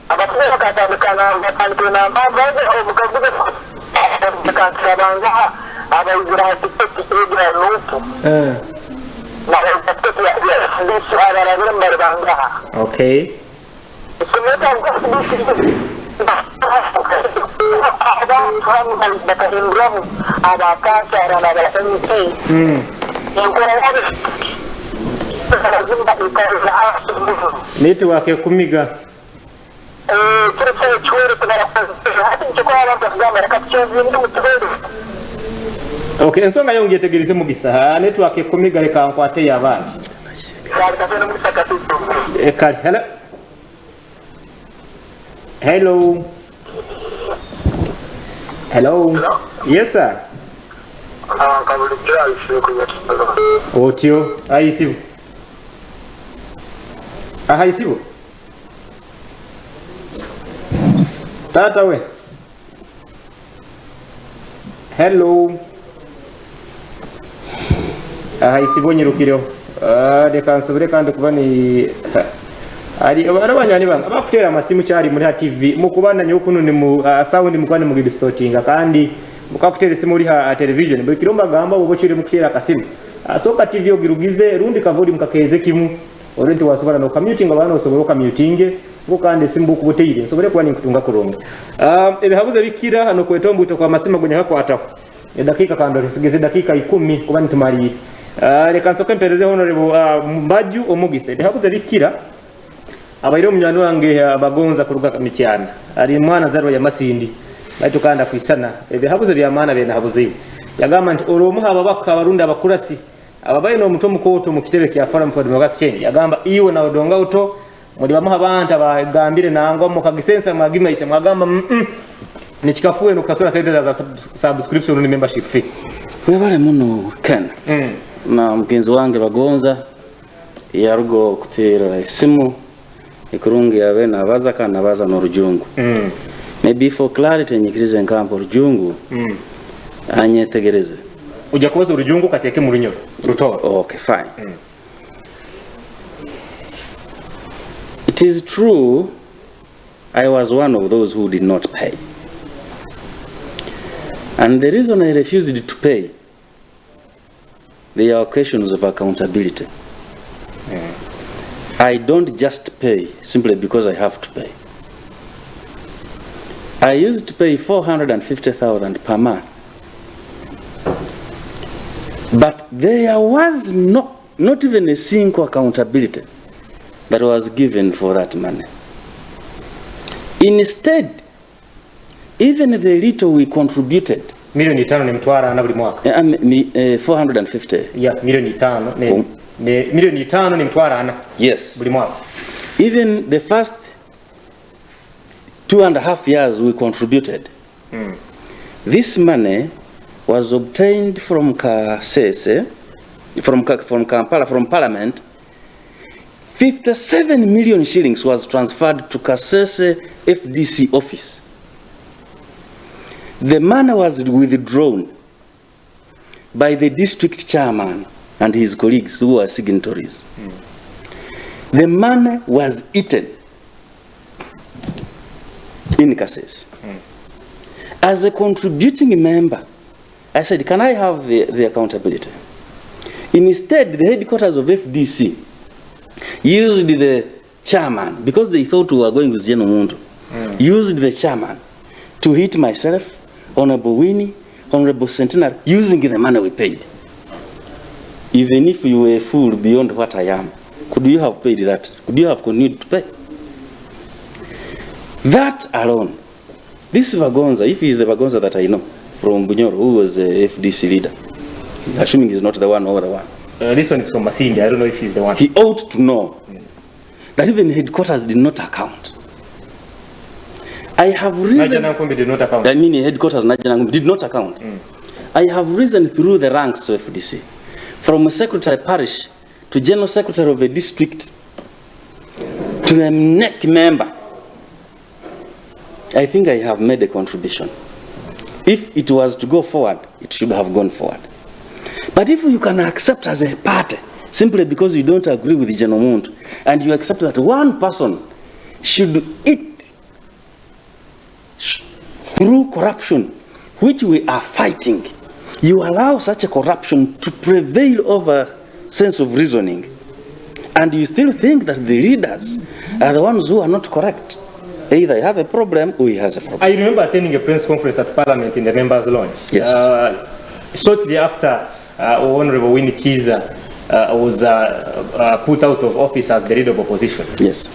abatuze bakatandikana bakandikana ambaze omukaguze bakansabanga abayizira tiketi egira N.U.P tiketi ya FDC abarabira mbaribanga okay Sumeta network ekumiga okay ensonga yongetegereze mugisa network ekumiga leka nkwate y'abantu kale hello hello yes sir otyo ayisibu ahayisibu tata we hello ahayisibu nyirukireho leka nsubire kandi kuba ni ari abanyani banga abakutera amasimu cyari muri TV mukubana nyokunu ni mu sound mukwane mu distortinga kandi mukakutera simu uri ha television buri kiromba gamba bobo cyire mukutera akasimu soka TV ogirugize rundi kavuri mukakeze kimu orenti wasobora no commuting abantu osobora commuting ngo kandi simbu kubuteire sobore kwani kutunga kuronga ebihabuze bikira hano kwetombuto kwa masimu gunya hakwata dakika kando risigeze dakika 10 kuba nitumarire reka nsoke mpereze honorable Mbaju omugise ebihabuze bikira abairo munyano wange abagonza kuruga kamityana ari mwana zaro ya masindi baitu kanda kwisana ebihabuze bya mana bene habuze yagamba nti oromu haba bakarunda abakurasi ababaye no muto mukoto mu kitebe kya forum for democracy change yagamba iyo na odonga uto muri bamuha abantu abagambire nangwa mu kagisensa mwagima ise mwagamba nikikafuwe no kasura side za subscription ni membership fee webale muno Ken na mgenzi wange bagonza yarugo kutera isimu ikurungi yawe na baza kana baza no rujungu maybe for clarity nyikirize nkampo rujungu anyetegereze ujya kubaza urujungu kateke mu runyoro ruto okay fine it is true I was one of those who did not pay and the reason I refused to pay there are occasions of accountability I don't just pay simply because I have to pay. I used to pay 450,000 per month. But there was not even a single accountability that was given for that money. Instead, even the little we contributed, milioni 5 ni mtwara na buli mwaka 450. Yeah, milioni 5 milioni 5 ni mtwara ana. Yes. Buli mwaka. Even the first 2.5 years we contributed. This money was obtained from Kasese, from Kampala, from Parliament. 57 million shillings was transferred to Kasese FDC office. The money was withdrawn by the district chairman and his colleagues who were signatories. The money was eaten in Kasese. As a contributing member, I said, can I have the accountability? Instead, the headquarters of FDC used the chairman, because they thought we were going with General Mundu, used the chairman to hit myself, Honorable Winnie, Honorable Centenary, using the money we paid. Even if you were a fool beyond what I am, could you have paid that? Could you have continued to pay? That alone, this Vagonza, if he is the Vagonza that I know, from Bunyoro, who was a FDC leader, assuming he's not the one or the one. This one is from Masindi, I don't know if he's the one. He ought to know that even headquarters did not account. I have reason. Did not account. I mean, headquarters did not account. I have risen through the ranks of FDC, from a secretary parish to general secretary of a district to a NEC member. I think I have made a contribution. If it was to go forward, it should have gone forward. But if you can accept as a party, simply because you don't agree with the General Muntu, and you accept that one person should eat through corruption, which we are fighting, you allow such a corruption to prevail over sense of reasoning, and you still think that the leaders are the ones who are not correct. Either you have a problem or he has a problem. I remember attending a press conference at Parliament in the members' lounge. Yes. Shortly after Honorable Winnie Kiza was put out of office as the leader of opposition. Yes.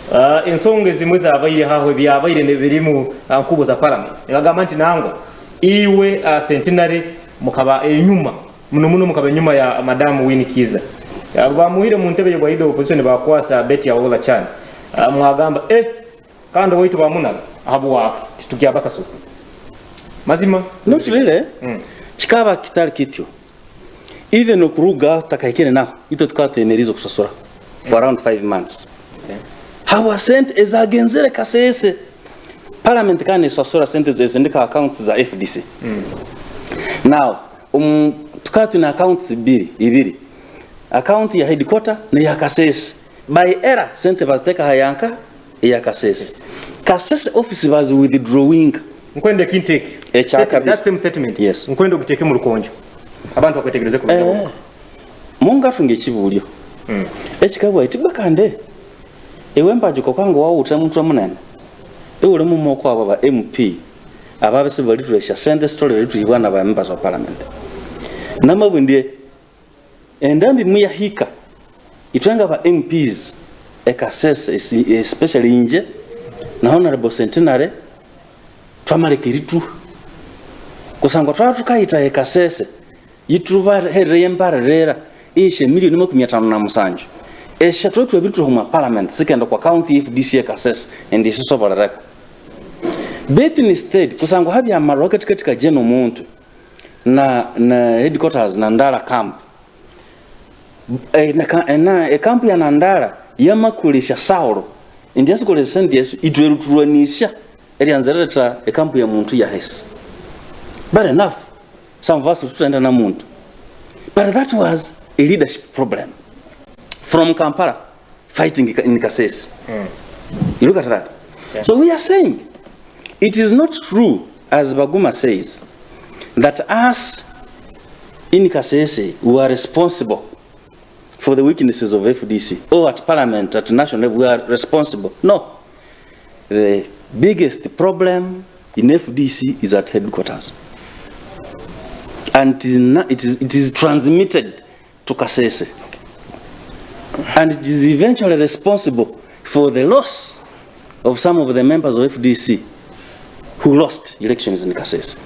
Ensonga zimwe zabaire hawe byabaire ne birimu nkubo za Parliament. Bagamba nti nango iwe centenary mukaba enyuma muno mukaba enyuma ya Madam Winnie Kiza. Bamuhire mu ntebe ya leader of opposition bakwasa Betty Awola Chan. Mwagamba kando waitu bamunaga ahabu wake titukia basa suku mazima not really chikaba kitali kityo even okuruga takaikene naho ito tukatwenerizo kusasura for around 5 months. Hawa sent ezagenzere Kasese Parliament kane sasura sent ezendika accounts za FDC. Now tukatu na accounts ibiri account ya headquarter na ya Kasese by error sent vaziteka hayanka ya Kasese. Kasese office was withdrawing. Nkwende kintake. That same statement. Yes. Nkwende okiteke mu lukonjo. Abantu bakwetegereze ku byo. Munga funge kibulyo. Ekikabwa etibwa kande. Ewe Mbaju kokwango wa utamuntu amunene. Ewe mu moko aba MP. Ababese bali turesha send the story litu ibana ba members of parliament. Namabundie endambi mu yahika. Itwenga ba MPs Kasese especially inje na Honorable Centenary twamaleka iritu kusangwa twatukaita Kasese yitruva herembarera ishe milioni 557 esha twetwe bitu mu parliament second kwa county FDC Kasese and this so for bet instead kusangwa habi amaro katika General Muntu na headquarters na Ndala camp na camp ya Nandala yamakulisha Saulo indiasu kole sendi yesu idwerutuanisha erianzereta camp ya muntu ya hesi. But enough, some of us tutaenda na muntu. But that was a leadership problem from Kampala fighting in Kasese. You look at that. Yeah. So we are saying it is not true, as Baguma says, that us in Kasese we are responsible for the weaknesses of FDC, or at Parliament, at national level, we are responsible. No. The biggest problem in FDC is at headquarters. And it is transmitted to Kasese. And it is eventually responsible for the loss of some of the members of FDC who lost elections in Kasese.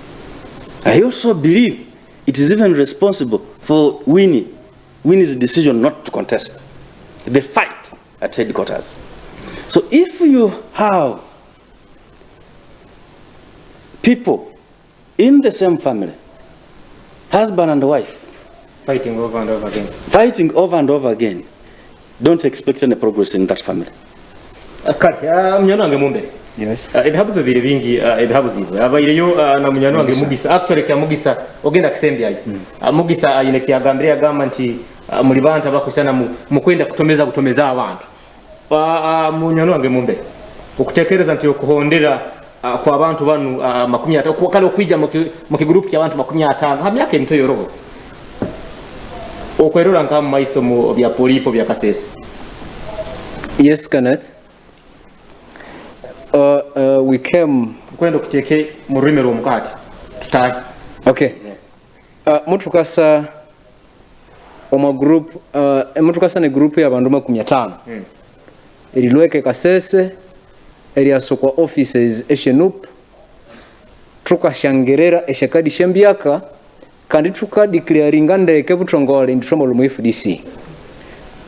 I also believe it is even responsible for Winnie's decision not to contest the fight at headquarters. So if you have people in the same family, husband and wife, fighting over and over again, don't expect any progress in that family. Yes. Ebihabuzo biri bingi ebihabuzo abaireyo na munyano wange Mugisa actually kya Mugisa ogenda kisembya Mugisa ayine kyagambira agamba nti muri bantu abakusana mu kwenda kutomeza abantu munyano wange mumbe okutekereza nti okuhondera kwa abantu banu 50 kale okwija mu kigroup kya abantu 50 ha myaka emito yoroho okwerora nkamu maiso mu bya polipo bya Kasese. Yes, Kenneth. We came kwenda kuteke mu rurimi rw'omukati tutali. Okay. Mutukasa oma group mutukasa ne group y'abantu 50. Erilweke Kasese eriasokwa offices N.U.P tukashangerera eshakadi shembyaka kandi tukadeclaringa ndeke Busongola nditomo mu FDC.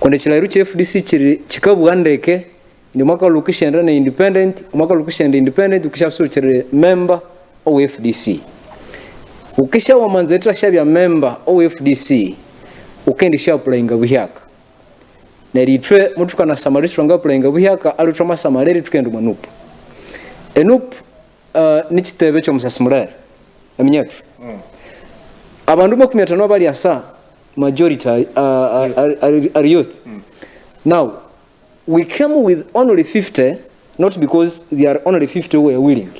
Konde chilairu cha FDC chikabu ndeke ni mwaka lukisha na independent mwaka lukisha independent ukishasukire member of FDC ukisha wa manzeta shabya member of FDC ukendisha playinga buhyaka na ritwe mutuka na samarishwa nga playinga buhyaka alutoma samareri tukendo manupu N.U.P n'ekitebe ky'omusasimulere eminyetu abantu 50 bali asa majority are youth. Now we came with only 50, not because there are only 50 who were willing,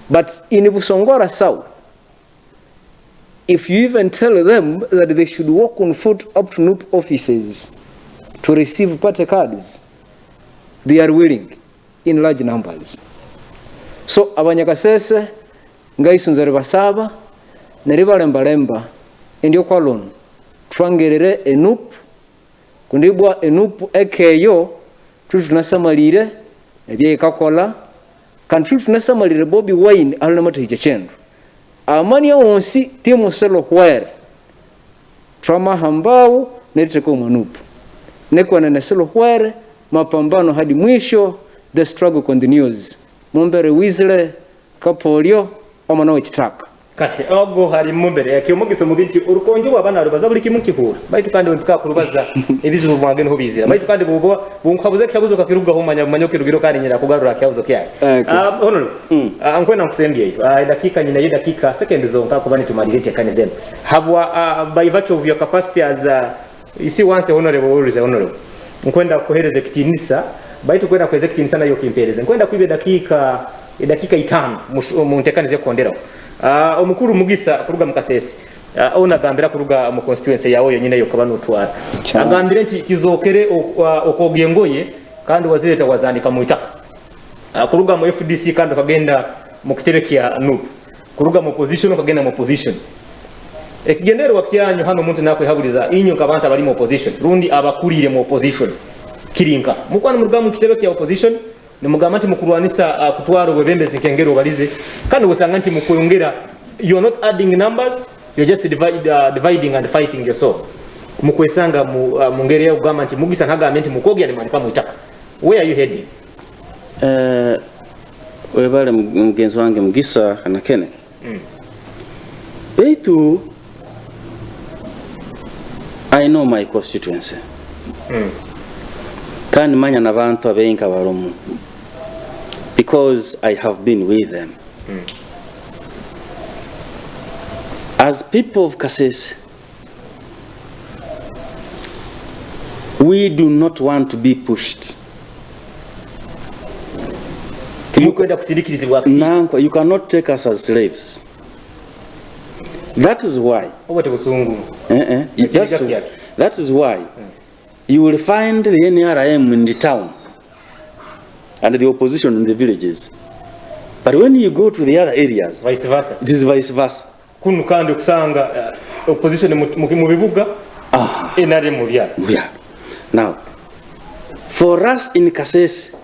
but in Busongola South, if you even tell them that they should walk on foot up to N.U.P offices to receive party cards, they are willing in large numbers. So abanyakasese ngaisunza ribasaba neribalembalemba endio kwalon twangerere N.U.P kundibwa N.U.P ekeyo tunasamalire ebyekakola kandi tunasamalire Bobi Wine alina matije chendo amani onsi timu selo hwere trama hambao neteko N.U.P nekwana na selo hwere mapambano hadi mwisho. The struggle continues. Mumbere wizle kapolio omana wechitaka kati ogo hari mumbere yakiomugiso mugiti urukonjo abana rubaza buri kimwe kihura baitu kandi wempika kurubaza ebizibu mwagene ho bizira baitu kandi bubo bunkabuze kyabuzo kakiruga ho manyoke rugiro kandi nyira kugarura kyabuzo kyaye hono ankwena nkusembye dakika nyina dakika second zonka kubani tumalirete kane zenu habwa by virtue of your capacity as you see once honorable nkwenda kuhereza kitinisa baitu kwenda kuweza kitinisa na yoki impereze nkwenda kuibe dakika 5 mu ntekanize kondera omukuru mugisa kuruga mu Kasese ona gambira kuruga mu constituency yawo yonyine yo kabano twara agambire nti kizokere okogengoye kandi wazireta wazandika mu itaka kuruga mu FDC kandi kagenda mu kitebe kya N.U.P kuruga mu opposition kagenda mu opposition ekigendero wakyanyu hano muntu nakwe haburiza inyo kabanta bali mu opposition rundi abakurire mu opposition kirinka mukwana muruga mu kitebe kya opposition ni mugamati mukurwanisa kutwara obwembezi nkengero balize kandi usanga nti mukuyongera you are not adding numbers, you're just dividing and fighting yourself mukwesanga mu ngere ya ugama nti mugisa ntagamenti mukogya ni mali pamwitaka. Where are you heading? Webale mgenzi wange mugisa na Kenneth beitu I know my constituency kandi manya nabantu abenka barumu because I have been with them. As people of Kasese, we do not want to be pushed. You cannot take us as slaves. That is why. That is why you will find the NRM in the town and the opposition in the villages. But when you go to the other areas, vice versa. It is vice versa. Kunu kandi kusanga opposition mu bibuga NRM mu byalo. Yeah. Now, for us in Kasese,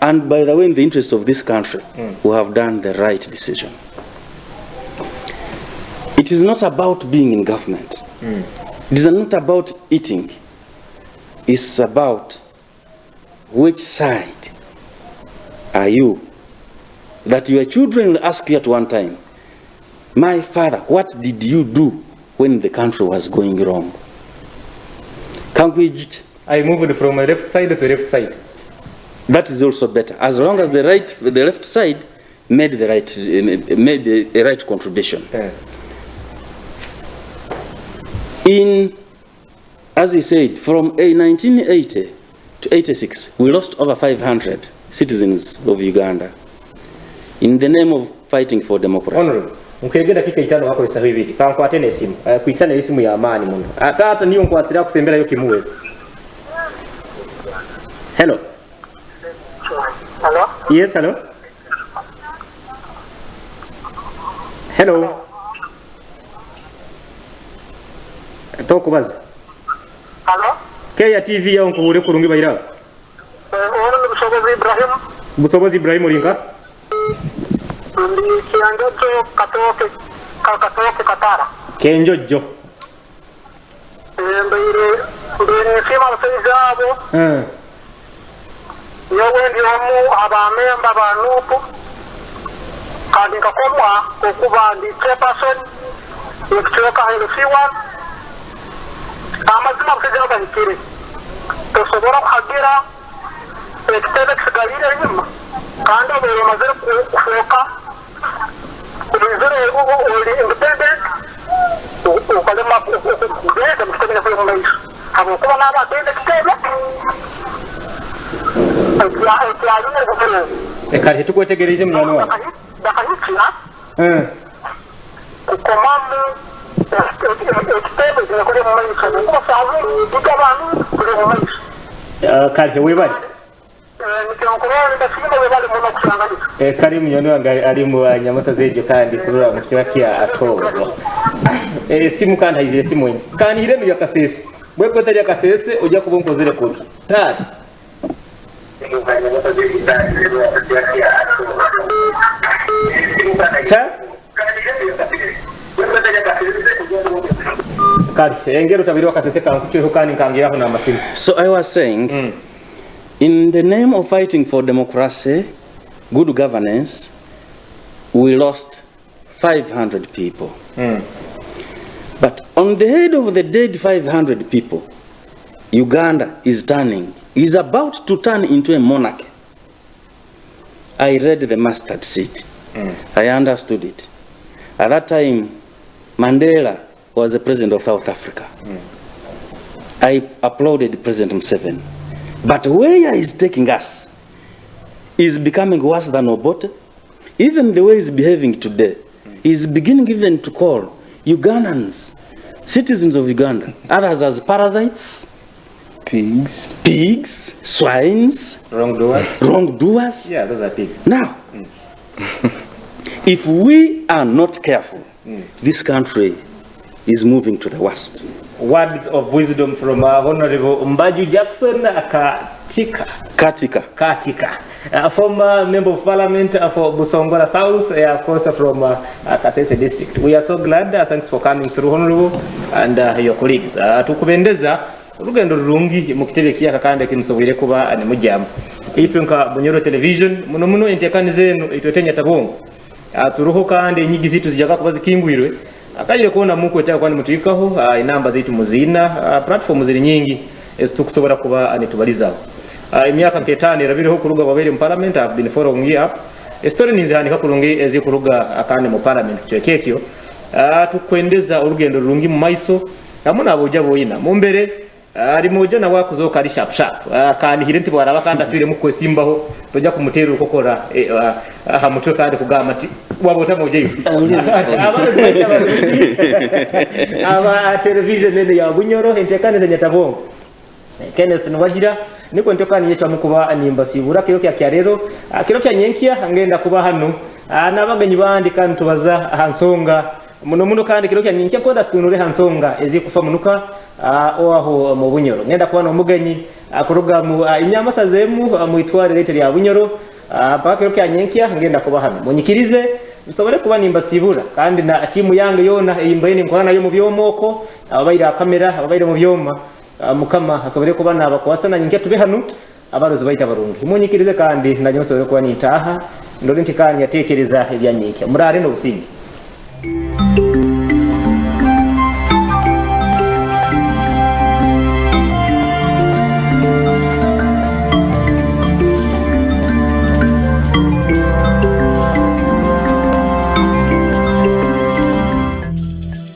and by the way, in the interest of this country, we have done the right decision. It is not about being in government. It is not about eating. It's about which side are you. That your children will ask you at one time, my father, what did you do when the country was going wrong? Can we? I moved from a left side to left side. That is also better, as long as the left side made the right contribution. As he said, from 1980 to 86, we lost over 500 citizens of Uganda in the name of fighting for democracy. Honorable, mkwege dakika 5 wako isa hivi. Kankwate ne simu. Kuisana isimu ya amani muno. Hata niyo nkwasira kusembera yo kimuweza. Hello. Hello? Yes, hello. Hello. Tokubaza. Hello? Keya TV ya nkubure kurungi bayira. Ono ni Busobozi Ibrahim. Busobozi Ibrahim olinga. Ndi kianjojo katoke Katara. Kenjojo. Mbere sima basizabo. Yowe ndi omu abamemba ba N.U.P kandi ngakomwa okuba ndi chairperson ekitoka helfiwa amazima kusejja bakire tosobora kuhagira ekitebe kigalire nyuma kandi obero mazere kufoka Kati tukwetegereze munyano wa kati webali kari munyano wange ari mu nyamasa zejo kandi kurura mu kibakia atobo simu kandi hayizire simu ene kandi hirenu ya Kasese bweko tari ya Kasese ujya kubonkozere kuki tati So I was saying, in the name of fighting for democracy, good governance, we lost 500 people. But on the head of the dead 500 people, Uganda is about to turn into a monarchy. I read the mustard seed. I understood it. At that time, Mandela was the president of South Africa. I applauded President Museveni. But where he's taking us is becoming worse than Obote. Even the way he's behaving today, he's beginning even to call Ugandans, citizens of Uganda, others as parasites, pigs, swines, wrongdoers. Yeah, those are pigs. Now, if we are not careful, this country is moving to the worst. Words of wisdom from Honorable Mbaju Jackson Kathika, former member of parliament for Busongola South, of course from Kasese district. We are so glad. Thanks for coming through, Honorable, and your colleagues. Tukubendeza urugendo rurungi mu kitebe kiya kakande kimusubire kuba ani mujyamo. Itwenka Bunyoro television muno entekani zenu itwetenya tabongo. Turuho kandi nyigi zitu zijaga kuba zikingwirwe. Akayire kuona muko cyangwa kwani mutwikaho inamba zitu muzina platform ziri nyingi tukusobora kuba ani tubalizaho. Imyaka 5 irabiriho kuruga babere mu parliament have been following up. Story ninzihandika kurungi ezi kuruga akane mu parliament twekekyo. Tukwendeza urugendo rurungi mu maiso amuna aboja boyina mu mbere ari moja na wakuzoka ari sharp kandi hirenti bwaraba kandi atwire mu kwesimbaho tojya kumutera ukokora hamutwe kandi kugama ati wabota moje aba television nene ya Bunyoro entekane za nyatabongo Kenneth Nwagira niko ntokani yetu amukuba nimba sibura kiro kya rero kiro kya nyenkia ngenda kuba hano nabaganyi bandi kandi tubaza hansonga muno kandi kiro kya nyenkia koda tunure hansonga ezi kufa munuka oaho mu Bunyoro ngenda kuba no muganyi akuruga mu inyamasa zemu mu itware lete ya Bunyoro paka kiro kya nyenkia ngenda kuba hano munyikirize musobore kuba nimba sibura kandi na timu yange yona imbayini nkwana yo mu byomoko ababayira kamera ababayira mu byoma mukama hasobore kuba nabakwasana nyinke tube hano abarozi bayita barungi munyikirize kandi nanyosore kuba nitaha ndori ntikanya tekereza ebyanyike murare no busingi